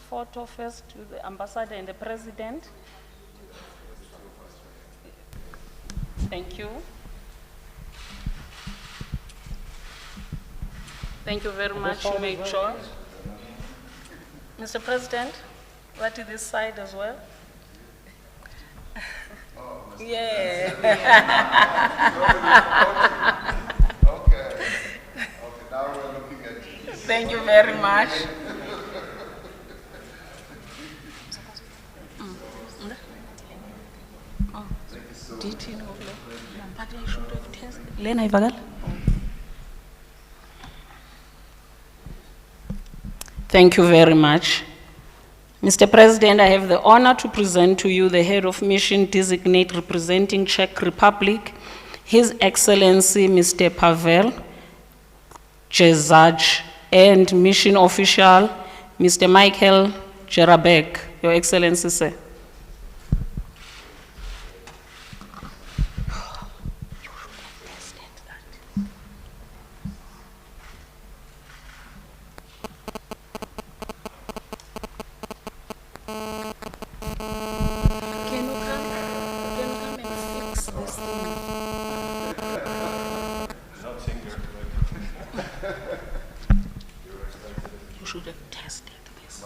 photo first with the ambassador and the president. Thank you. Thank you very much. You may join. Mr. President, right to this side as well. Yeah. Okay, now we're looking at you. Thank you very much. Did you know? But I should have tested. Lena Ivagal. Thank you very much. Mr. President, I have the honor to present to you the head of mission designate representing Czech Republic, His Excellency Mr. Pavel Jezaj, and mission official Mr. Michael Jerabek. Your Excellency, sir. Should have tested this.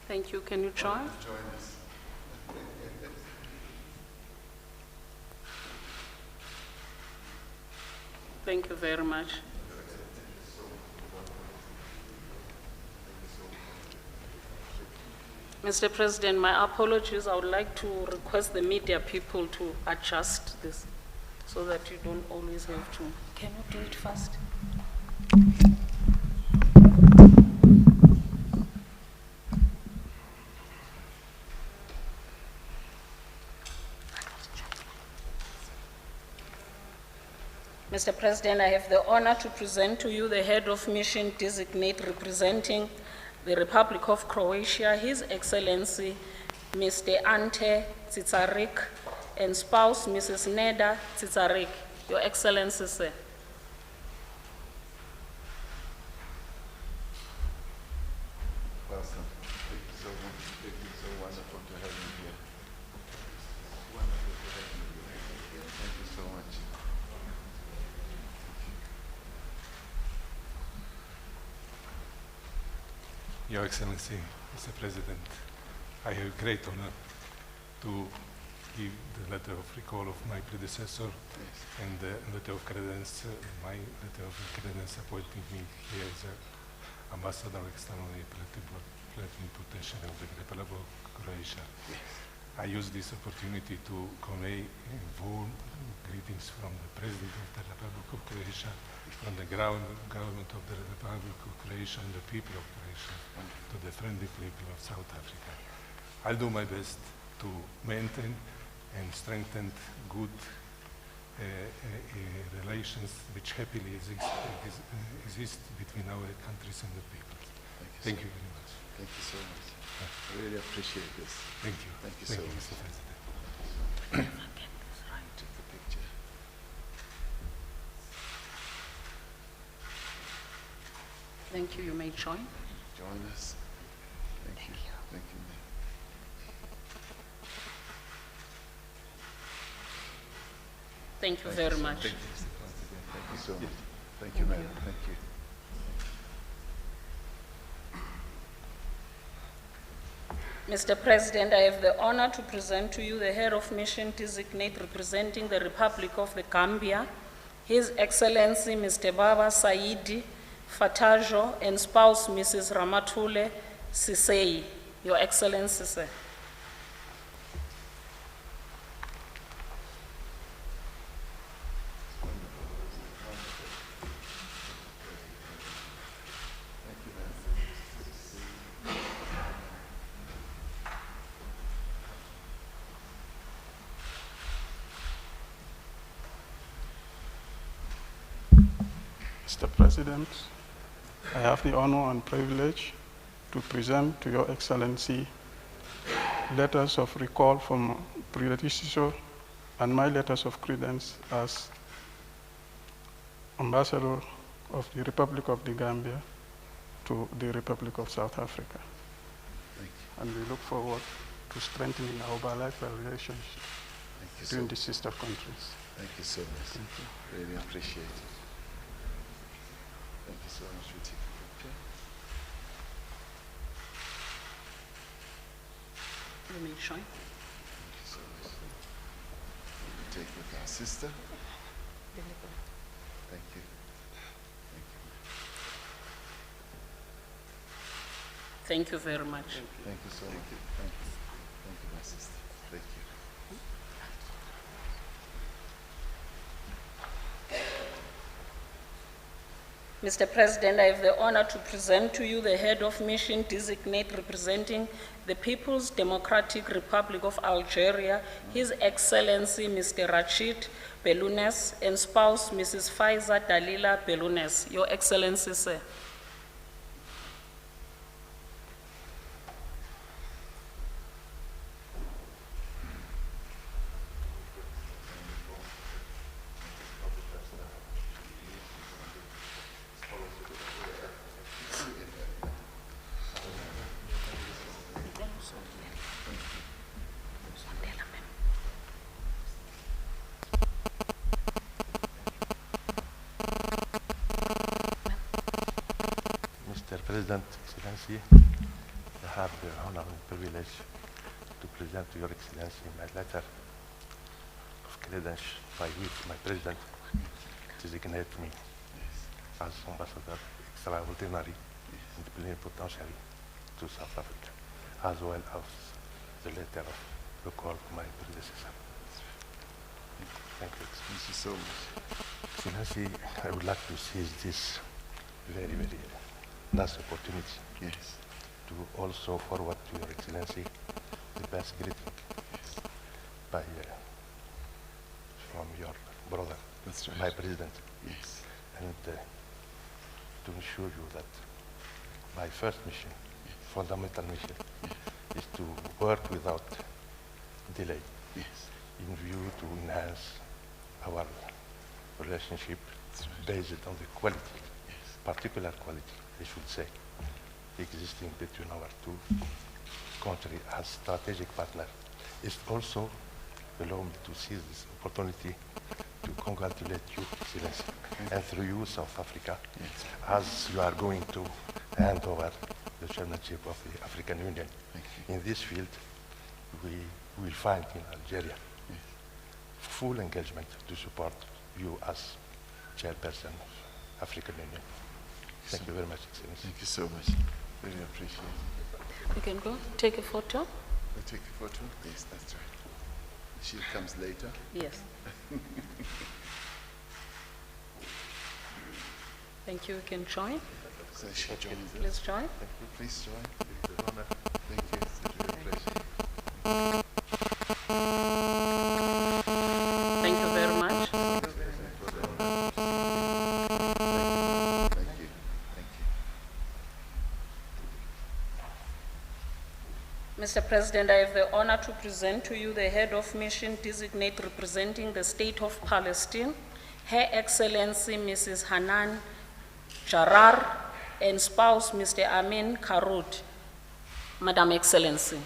Thank you. Can you join? Join us. Thank you very much. Mr. President, my apologies. I would like to request the media people to adjust this so that you don't always have to. Can you do it fast? Mr. President, I have the honor to present to you the head of mission designate representing the Republic of Croatia, His Excellency Mr. Ante Tsicarik, and spouse Mrs. Neda Tsicarik. Your Excellency, sir. Welcome. Thank you so much. Thank you. So wonderful to have you here. Wonderful to have you here. Thank you so much. Your Excellency, Mr. President, I have great honor to give the letter of recall of my predecessor and the letter of credence, my letter of credence appointing me here as Ambassador Externally Plenipotentiary of the Republic of Croatia. I use this opportunity to convey warm greetings from the President of the Republic of Croatia, from the government of the Republic of Croatia and the people of Croatia, to the friendly people of South Africa. I'll do my best to maintain and strengthen good relations which happily exist between our countries and the people. Thank you very much. Thank you so much. I really appreciate this. Thank you. Thank you so much. Mr. President. Take the picture. Thank you. You may join. Join us. Thank you. Thank you, ma'am. Thank you very much. Thank you, Mr. President. Thank you so much. Thank you, ma'am. Thank you. Mr. President, I have the honor to present to you the head of mission designate representing the Republic of the Gambia, His Excellency Mr. Baba Saidi Fatajo and spouse Mrs. Ramatule Sisei. Your Excellency, sir. Mr. President, I have the honor and privilege to present to Your Excellency letters of recall from predecessor and my letters of credence as Ambassador of the Republic of the Gambia to the Republic of South Africa. And we look forward to strengthening our bilateral relations between the sister countries. Thank you so much. Thank you. Really appreciate it. Thank you so much. We'll take a picture. You may join. Thank you so much. We'll take with our sister. Thank you. Thank you. Thank you very much. Thank you so much. Thank you. Thank you, my sister. Thank you. Mr. President, I have the honor to present to you the head of mission designate representing the People's Democratic Republic of Algeria, His Excellency Mr. Rachid Belounes, and spouse Mrs. Faiza Dalila Belounes. Your Excellency, sir. Mr. President, Excellency, I have the honor and privilege to present to Your Excellency my letter of credence by which my President designated me as Ambassador Extraordinary and Plenipotentiary to South Africa, as well as the letter of recall of my predecessor. Thank you, Excellency. Thank you so much. Excellency, I would like to seize this very, very nice opportunity Yes. to also forward to Your Excellency the best greeting by, from your brother, That's right. my President, Yes. and to ensure you that my first mission, fundamental mission, is to work without delay Yes. in view to enhance our relationship based on the quality, particular quality, I should say, existing between our two countries as strategic partner. It's also allow me to seize this opportunity to congratulate you, Excellency, and through you, South Africa, as you are going to hand over the chairmanship of the African Union. In this field, we will find in Algeria full engagement to support you as chairperson of African Union. Thank you very much, Excellency. Thank you so much. Really appreciate it. You can go take a photo. We'll take a photo? Yes, that's right. She comes later. Yes. Thank you. You can join. So she joins us. Please join. Please join. Thank you. It's a real pleasure. Thank you very much. Thank you. Thank you. Mr. President, I have the honor to present to you the head of mission designate representing the State of Palestine, Her Excellency Mrs. Hanan Jarar, and spouse Mr. Amin Karut. Madam Excellency.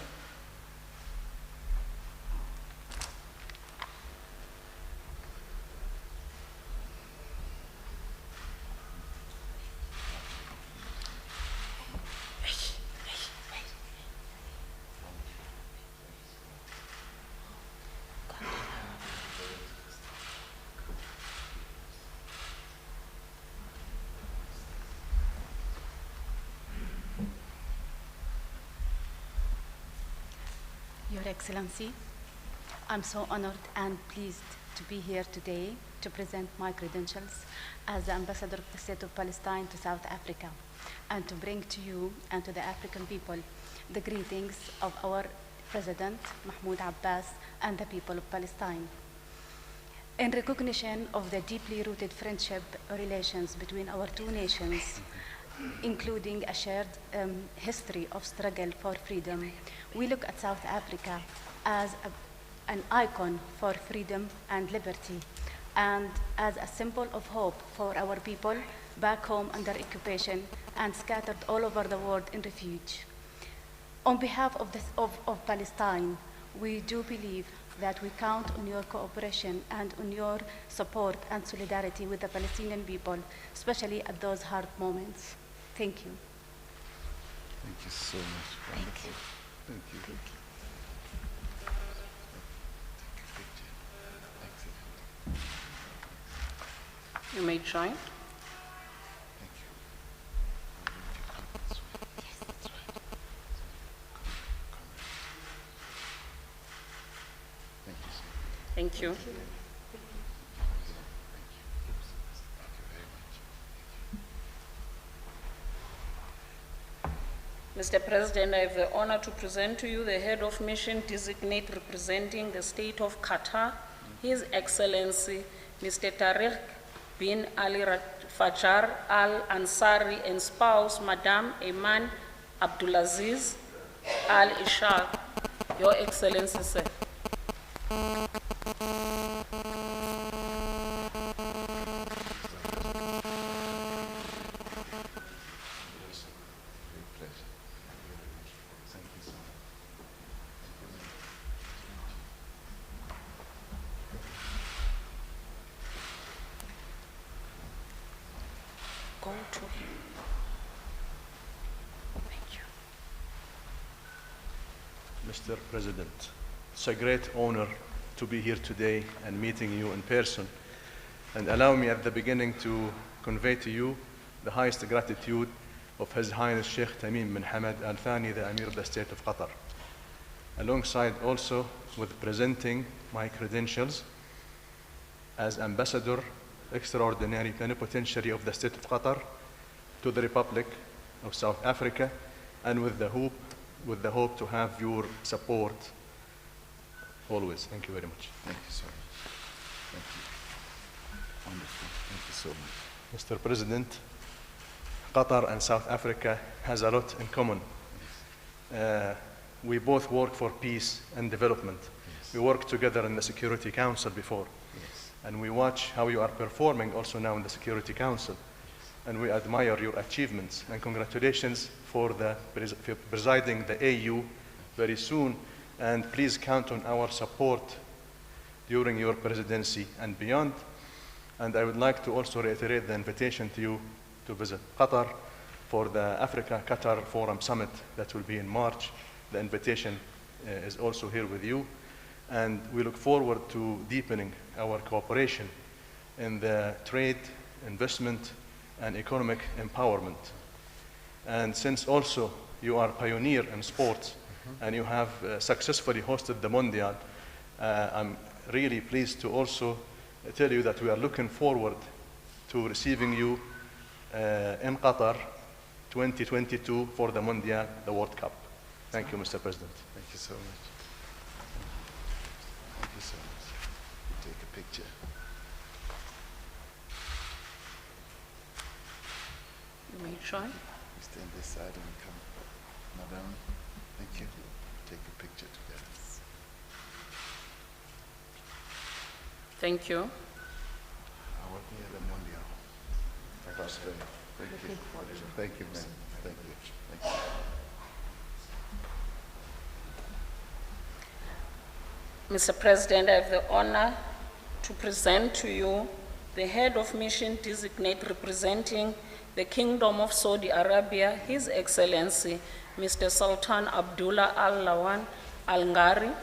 Your Excellency, I'm so honored and pleased to be here today to present my credentials as the Ambassador of the State of Palestine to South Africa and to bring to you and to the African people the greetings of our President Mahmoud Abbas and the people of Palestine. In recognition of the deeply rooted friendship relations between our two nations, including a shared history of struggle for freedom, we look at South Africa as an icon for freedom and liberty, and as a symbol of hope for our people back home under occupation and scattered all over the world in refuge. On behalf of Palestine, we do believe that we count on your cooperation and on your support and solidarity with the Palestinian people, especially at those hard moments. Thank you. Thank you so much. Wonderful. Thank you. Thank you. Excellent. You may join. Thank you. Yes, that's right. Thank you, sir. Thank you. Thank you very much. Mr. President, I have the honor to present to you the head of mission designate representing the state of Qatar, His Excellency, Mr. Tariq bin Ali Fajar Al Ansari, and spouse, Madam Iman Abdulaziz Al Ishaq. Your Excellency, sir. Great pleasure. Thank you so much. Go to him. Thank you. Mr. President, it's a great honor to be here today and meeting you in person. And allow me at the beginning to convey to you the highest gratitude of His Highness Sheikh Tamim bin Hamad Al Thani, the Emir of the State of Qatar, alongside also with presenting my credentials as Ambassador, Extraordinary Plenipotentiary of the State of Qatar to the Republic of South Africa, and with the hope to have your support always. Thank you very much. Thank you so much. Thank you. Wonderful. Thank you so much. Mr. President, Qatar and South Africa has a lot in common. We both work for peace and development. Yes. We worked together in the Security Council before, Yes. and we watch how you are performing also now in the Security Council. And we admire your achievements, and congratulations for presiding the AU very soon. And please count on our support during your presidency and beyond. And I would like to also reiterate the invitation to you to visit Qatar for the Africa-Qatar Forum Summit that will be in March. The invitation is also here with you. And we look forward to deepening our cooperation in the trade, investment, and economic empowerment. And since also you are a pioneer in sports, and you have successfully hosted the Mondial, I'm really pleased to also tell you that we are looking forward to receiving you in Qatar 2022 for the Mondial, the World Cup. Thank you, Mr. President. Thank you so much. Thank you so much. Take a picture. You may join. We stand this side and come. Madam, thank you. Take a picture together. Thank you. How are we at the Mondial? Australia. Thank you. Thank you, ma'am. Thank you. Thank you. Mr. President, I have the honor to present to you the head of mission designate representing the Kingdom of Saudi Arabia, His Excellency, Mr. Sultan Abdullah Al Lawan Al Ngari,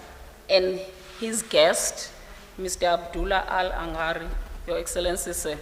and his guest, Mr. Abdullah Al Angari. Your Excellency, sir.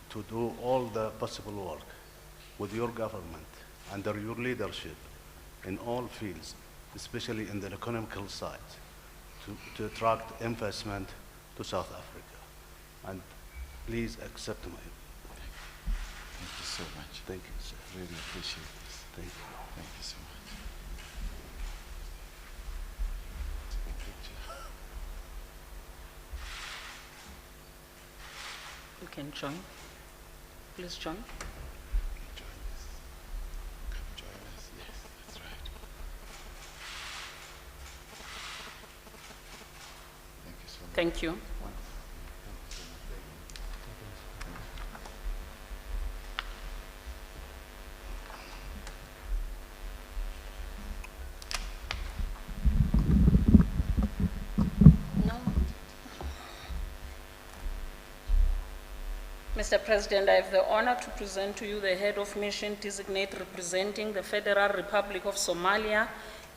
to do all the possible work with your government, under your leadership, in all fields, especially in the economical side, to attract investment to South Africa. And please accept my. Thank you so much. Thank you, sir. Really appreciate this. Thank you. Thank you so much. Take a picture. You can join. Please join. Join us. Come join us. Yes, that's right. Thank you so much. Thank you. Wonderful. Thank you so much. No. Mr. President, I have the honor to present to you the head of mission designate representing the Federal Republic of Somalia,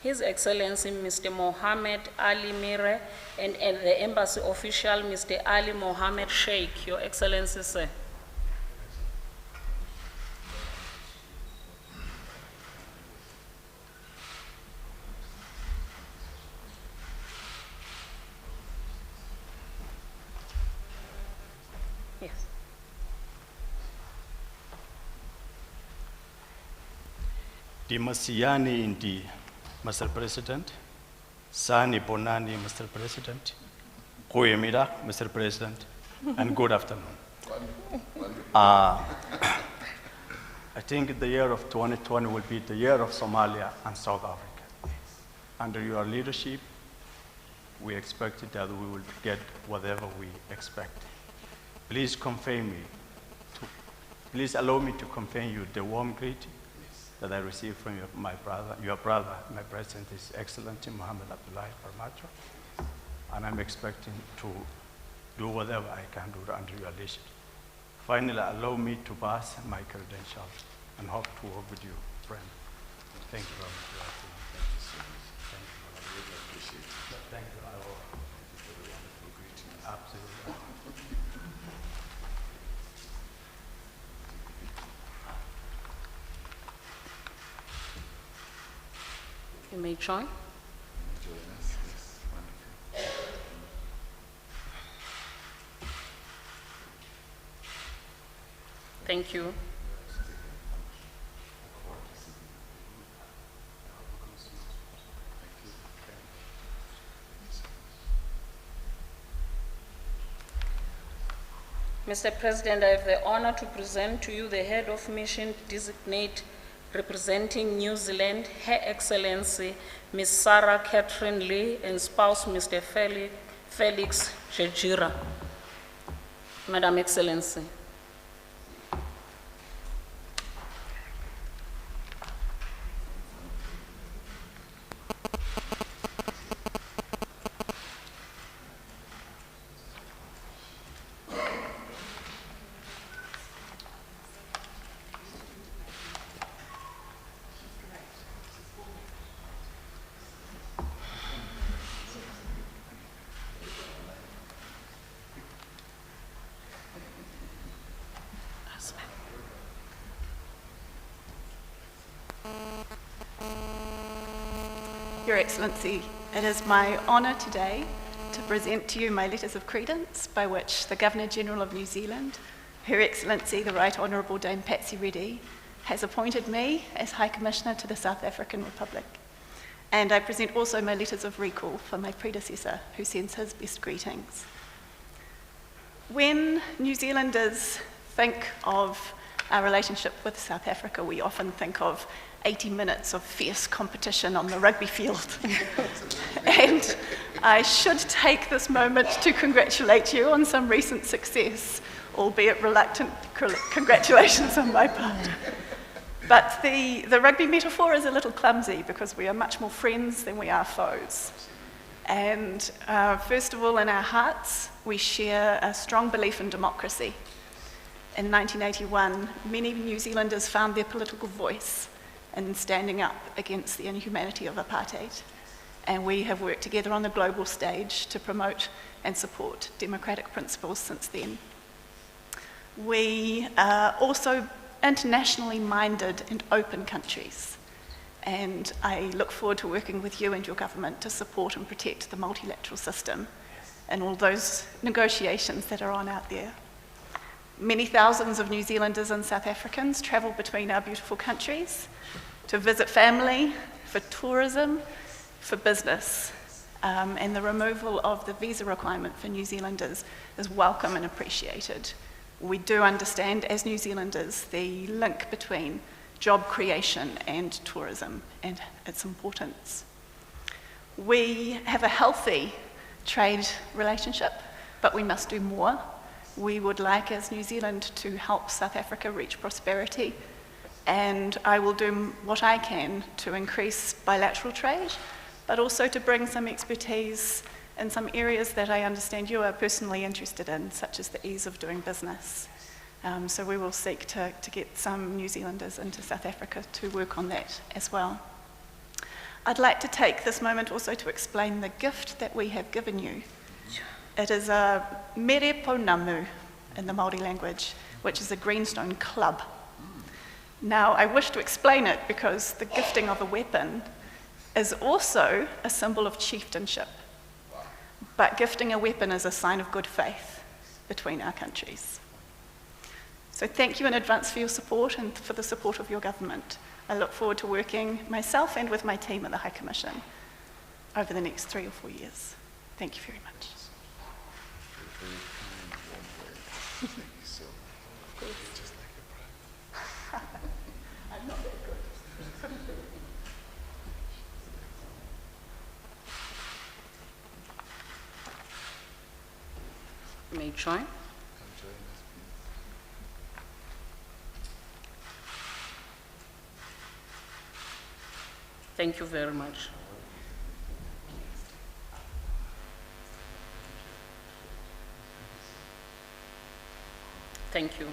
His Excellency Mr. Mohammed Ali Mire, and the embassy official Mr. Ali Mohammed Sheikh. Your Excellency, sir. Yes. Dimasiani Indi, Mr. President. Sani Bonani, Mr. President. Goeiemiddag, Mr. President. And good afternoon. I think the year of 2020 will be the year of Somalia and South Africa. Under your leadership, we expect that we will get whatever we expect. Please please allow me to convey you the warm greeting that I received from your brother, my president, His Excellency Mohammed Abdullahi Farmajo, and I'm expecting to do whatever I can do under your leadership. Finally, allow me to pass my credentials and hope to work with you, friend. Thank you very much. Thank you so much. Thank you. I really appreciate it. Thank you. Thank you for the wonderful greetings. Absolutely. You may join. Join us. Yes, wonderful. Thank you. Mr. President, I have the honor to present to you the head of mission designate representing New Zealand, Her Excellency Ms. Sarah Catherine Lee, and spouse Mr. Felix Jejira. Madam Excellency. Your Excellency, it is my honour today to present to you my letters of credence by which the Governor-General of New Zealand, Her Excellency the Right Honourable Dame Patsy Reddy, has appointed me as High Commissioner to the South African Republic. And I present also my letters of recall for my predecessor, who sends his best greetings. When New Zealanders think of our relationship with South Africa, we often think of 80 minutes of fierce competition on the rugby field. And I should take this moment to congratulate you on some recent success, albeit reluctant congratulations on my part. But the rugby metaphor is a little clumsy because we are much more friends than we are foes. And first of all, in our hearts, we share a strong belief in democracy. In 1981, many New Zealanders found their political voice in standing up against the inhumanity of apartheid. And we have worked together on the global stage to promote and support democratic principles since then. We are also internationally minded and open countries. And I look forward to working with you and your government to support and protect the multilateral system and all those negotiations that are on out there. Many thousands of New Zealanders and South Africans travel between our beautiful countries to visit family, for tourism, for business. And the removal of the visa requirement for New Zealanders is welcome and appreciated. We do understand, as New Zealanders, the link between job creation and tourism and its importance. We have a healthy trade relationship, but we must do more. We would like, as New Zealand, to help South Africa reach prosperity, and I will do what I can to increase bilateral trade, but also to bring some expertise in some areas that I understand you are personally interested in, such as the ease of doing business. So we will seek to get some New Zealanders into South Africa to work on that as well. I'd like to take this moment also to explain the gift that we have given you. It is a mere pounamu in the Māori language, which is a greenstone club. Now, I wish to explain it because the gifting of a weapon is also a symbol of chieftainship. But gifting a weapon is a sign of good faith between our countries. So thank you in advance for your support and for the support of your government. I look forward to working myself and with my team at the High Commission over the next 3 or 4 years. Thank you very much. I'm not that good. May I join? Thank you very much. Thank you.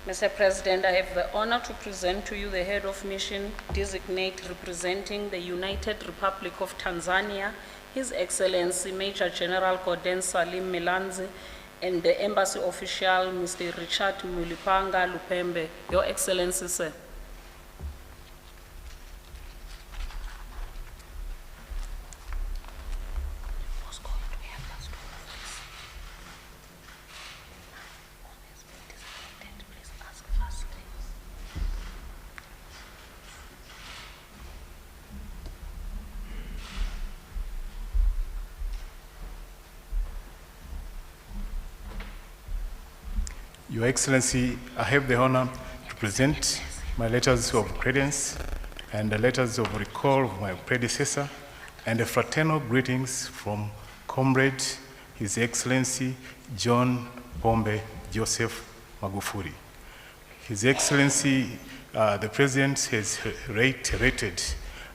Mr. President, I have the honor to present to you the head of mission designate representing the United Republic of Tanzania, His Excellency Major General Credence Salim Milanzi, and the embassy official, Mr. Richard Mulipanga Lupembe. Your Excellency, sir. Your Excellency, I have the honor to present my letters of credence and the letters of recall of my predecessor and the fraternal greetings from Comrade His Excellency John Pombe Joseph Magufuli. His Excellency, the President has reiterated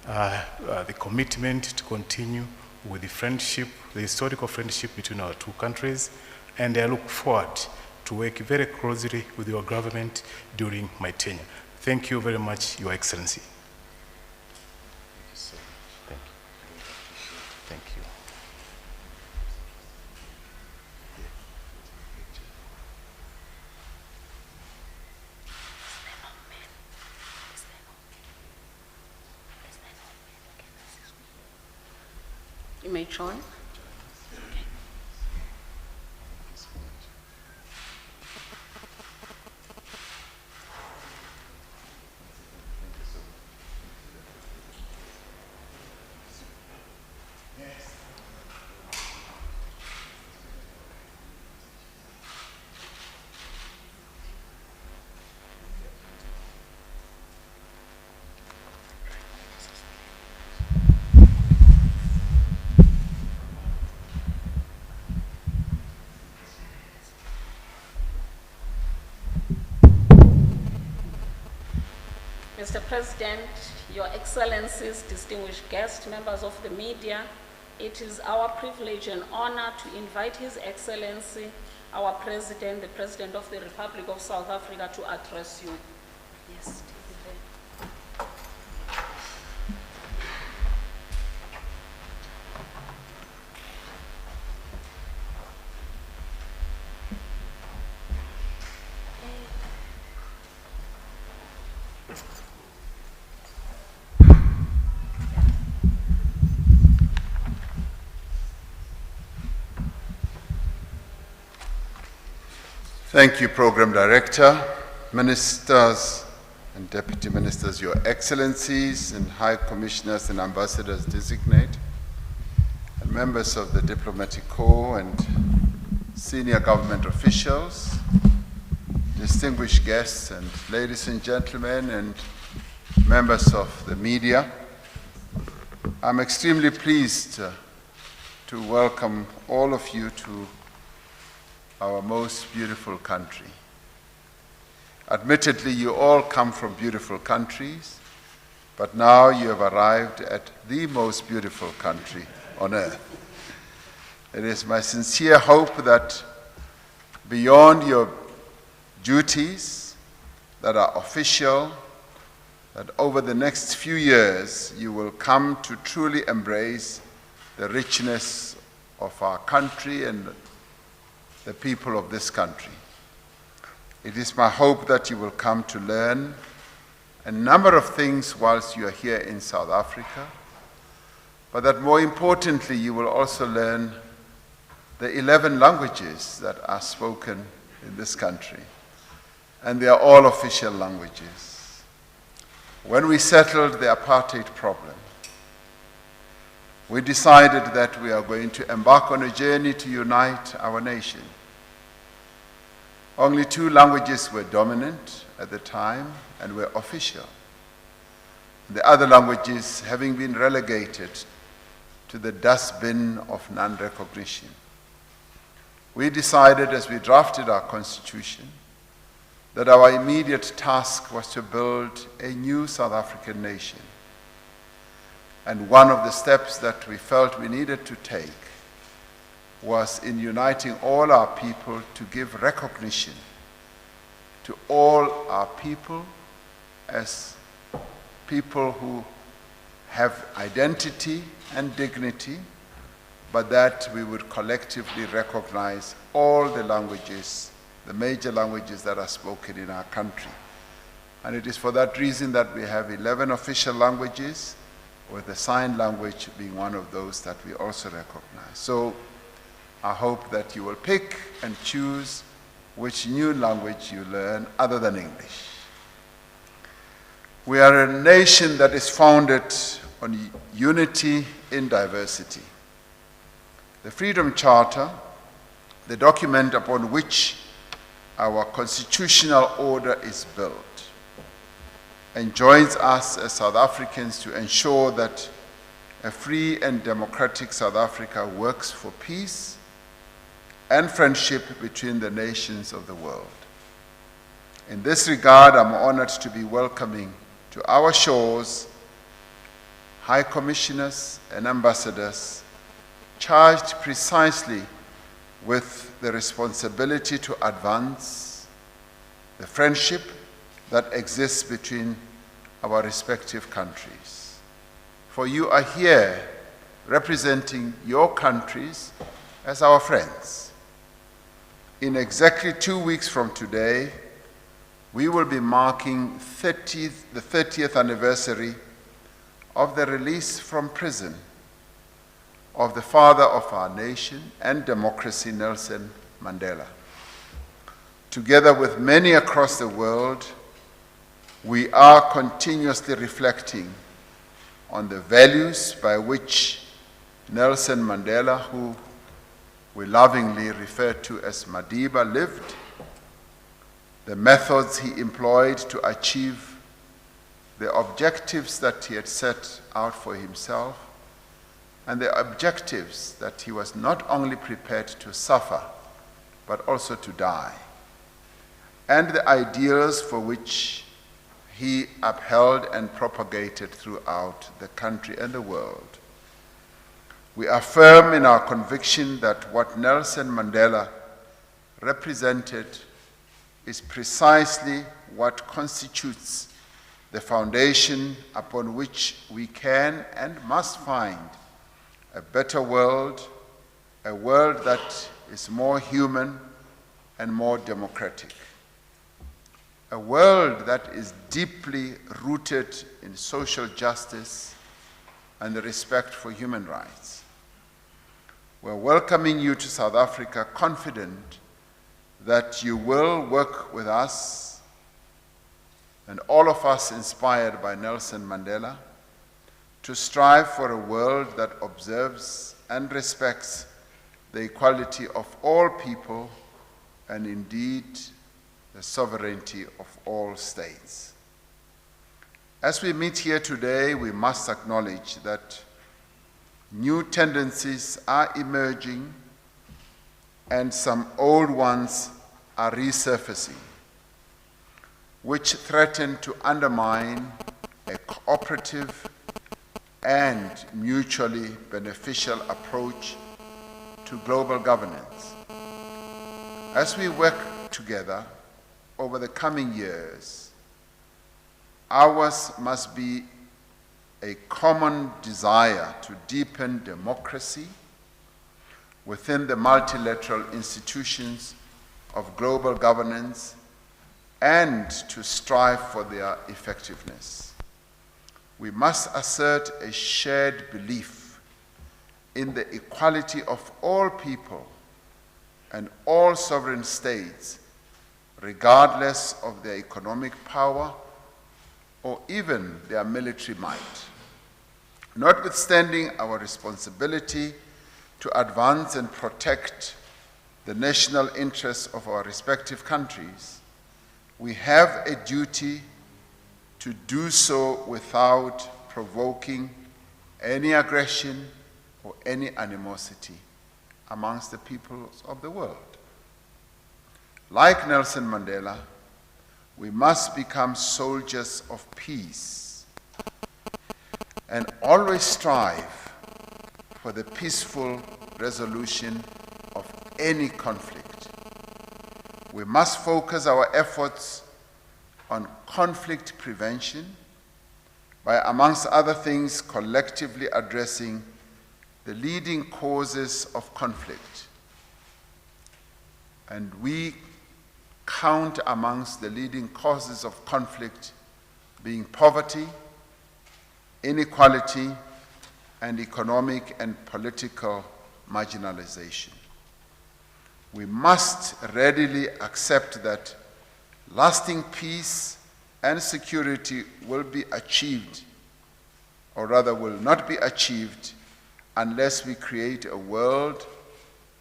the commitment to continue with the friendship, the historical friendship between our two countries, and I look forward to work very closely with your government during my tenure. Thank you very much, Your Excellency. Thank you so much. Thank you. You may join. Mr. President, Your Excellencies, distinguished guests, members of the media, it is our privilege and honor to invite His Excellency, our President, the President of the Republic of South Africa, to address you. Yes, take it there. Thank you, Program Director, Ministers and Deputy Ministers, Your Excellencies, and High Commissioners and Ambassadors designate, and members of the Diplomatic Corps and senior government officials, distinguished guests, and ladies and gentlemen, and members of the media. I'm extremely pleased to welcome all of you to our most beautiful country. Admittedly, you all come from beautiful countries, but now you have arrived at the most beautiful country on earth. It is my sincere hope that beyond your duties that are official, that over the next few years you will come to truly embrace the richness of our country and the people of this country. It is my hope that you will come to learn a number of things whilst you are here in South Africa, but that more importantly you will also learn the 11 languages that are spoken in this country, and they are all official languages. When we settled the apartheid problem, we decided that we are going to embark on a journey to unite our nation. Only 2 languages were dominant at the time and were official. The other languages having been relegated to the dustbin of non-recognition. We decided as we drafted our constitution that our immediate task was to build a new South African nation. And one of the steps that we felt we needed to take was in uniting all our people to give recognition to all our people as people who have identity and dignity, but that we would collectively recognize all the languages, the major languages that are spoken in our country. And it is for that reason that we have 11 official languages, with the sign language being one of those that we also recognize. So I hope that you will pick and choose which new language you learn other than English. We are a nation that is founded on unity in diversity. The Freedom Charter, the document upon which our constitutional order is built, enjoins us as South Africans to ensure that a free and democratic South Africa works for peace and friendship between the nations of the world. In this regard, I'm honored to be welcoming to our shores High Commissioners and Ambassadors charged precisely with the responsibility to advance the friendship that exists between our respective countries. For you are here representing your countries as our friends. In exactly 2 weeks from today, we will be marking the 30th anniversary of the release from prison of the father of our nation and democracy, Nelson Mandela. Together with many across the world, we are continuously reflecting on the values by which Nelson Mandela, who we lovingly refer to as Madiba, lived, the methods he employed to achieve the objectives that he had set out for himself, and the objectives that he was not only prepared to suffer, but also to die, and the ideals for which he upheld and propagated throughout the country and the world. We are firm in our conviction that what Nelson Mandela represented is precisely what constitutes the foundation upon which we can and must find a better world, a world that is more human and more democratic. A world that is deeply rooted in social justice and the respect for human rights. We're welcoming you to South Africa, confident that you will work with us and all of us inspired by Nelson Mandela to strive for a world that observes and respects the equality of all people and indeed the sovereignty of all states. As we meet here today, we must acknowledge that new tendencies are emerging and some old ones are resurfacing, which threaten to undermine a cooperative and mutually beneficial approach to global governance. As we work together over the coming years, ours must be a common desire to deepen democracy within the multilateral institutions of global governance and to strive for their effectiveness. We must assert a shared belief in the equality of all people and all sovereign states, regardless of their economic power or even their military might. Notwithstanding our responsibility to advance and protect the national interests of our respective countries, we have a duty to do so without provoking any aggression or any animosity amongst the peoples of the world. Like Nelson Mandela, we must become soldiers of peace and always strive for the peaceful resolution of any conflict. We must focus our efforts on conflict prevention by, amongst other things, collectively addressing the leading causes of conflict. And we count amongst the leading causes of conflict being poverty, inequality, and economic and political marginalization. We must readily accept that lasting peace and security will be achieved, or rather will not be achieved, unless we create a world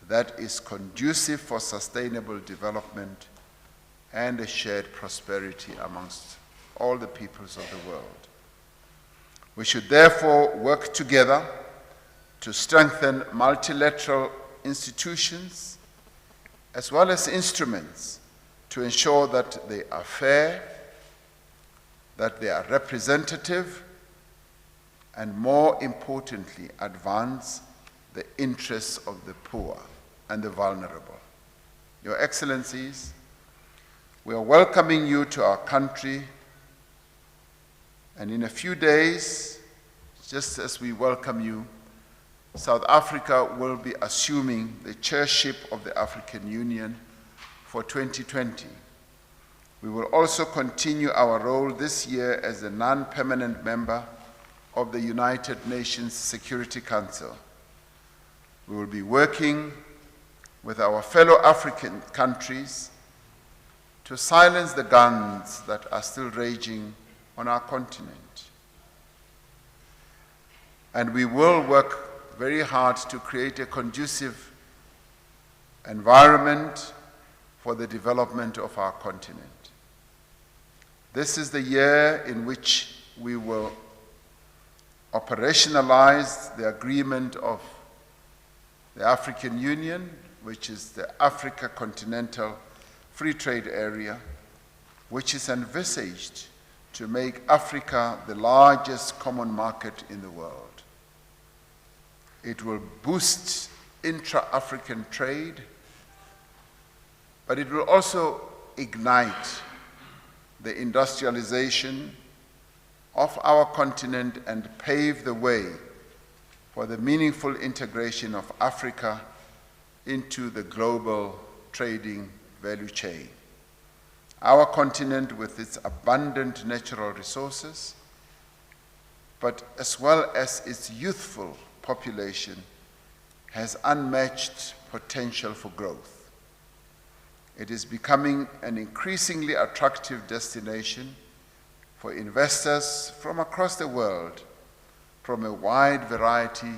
that is conducive for sustainable development and a shared prosperity amongst all the peoples of the world. We should therefore work together to strengthen multilateral institutions as well as instruments to ensure that they are fair, that they are representative, and more importantly, advance the interests of the poor and the vulnerable. Your Excellencies, we are welcoming you to our country, and in a few days, just as we welcome you, South Africa will be assuming the chairship of the African Union for 2020. We will also continue our role this year as a non-permanent member of the United Nations Security Council. We will be working with our fellow African countries to silence the guns that are still raging on our continent. And we will work very hard to create a conducive environment for the development of our continent. This is the year in which we will operationalize the agreement of the African Union, which is the Africa Continental Free Trade Area, which is envisaged to make Africa the largest common market in the world. It will boost intra-African trade, but it will also ignite the industrialization of our continent and pave the way for the meaningful integration of Africa into the global trading value chain. Our continent, with its abundant natural resources, but as well as its youthful population, has unmatched potential for growth. It is becoming an increasingly attractive destination for investors from across the world, from a wide variety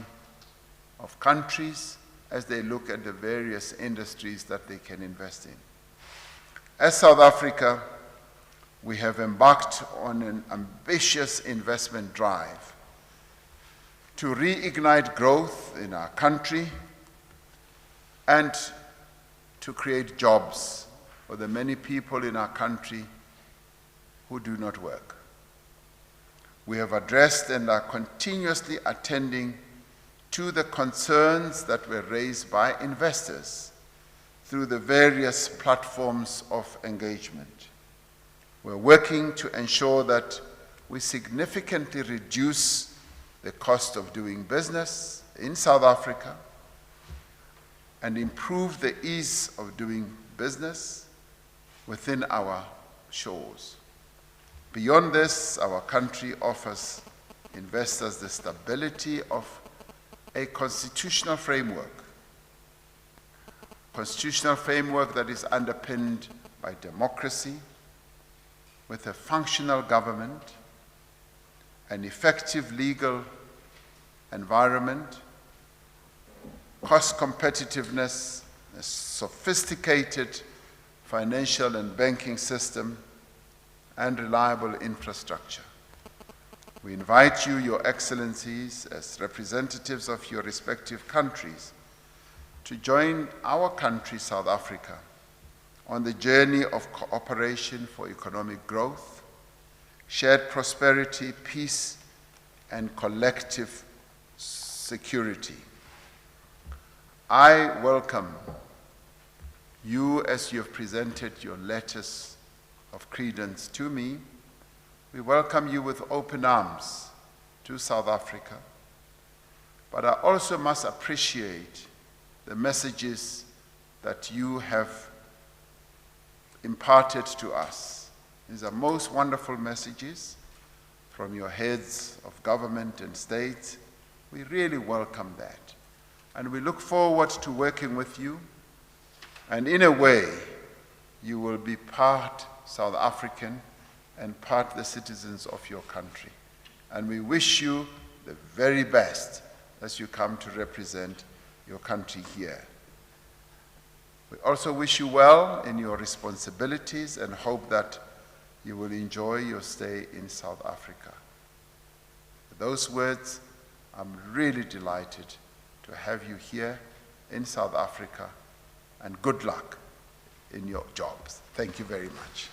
of countries, as they look at the various industries that they can invest in. As South Africa, we have embarked on an ambitious investment drive to reignite growth in our country and to create jobs for the many people in our country who do not work. We have addressed and are continuously attending to the concerns that were raised by investors through the various platforms of engagement. We're working to ensure that we significantly reduce the cost of doing business in South Africa and improve the ease of doing business within our shores. Beyond this, our country offers investors the stability of a constitutional framework that is underpinned by democracy, with a functional government, an effective legal environment, cost competitiveness, a sophisticated financial and banking system, and reliable infrastructure. We invite you, Your Excellencies, as representatives of your respective countries, to join our country, South Africa, on the journey of cooperation for economic growth, shared prosperity, peace, and collective security. I welcome you as you have presented your letters of credence to me. We welcome you with open arms to South Africa. But I also must appreciate the messages that you have imparted to us. These are most wonderful messages from your heads of government and state. We really welcome that. And we look forward to working with you. And in a way, you will be part South African and part the citizens of your country. And we wish you the very best as you come to represent your country here. We also wish you well in your responsibilities and hope that you will enjoy your stay in South Africa. With those words, I'm really delighted to have you here in South Africa, and good luck in your jobs. Thank you very much.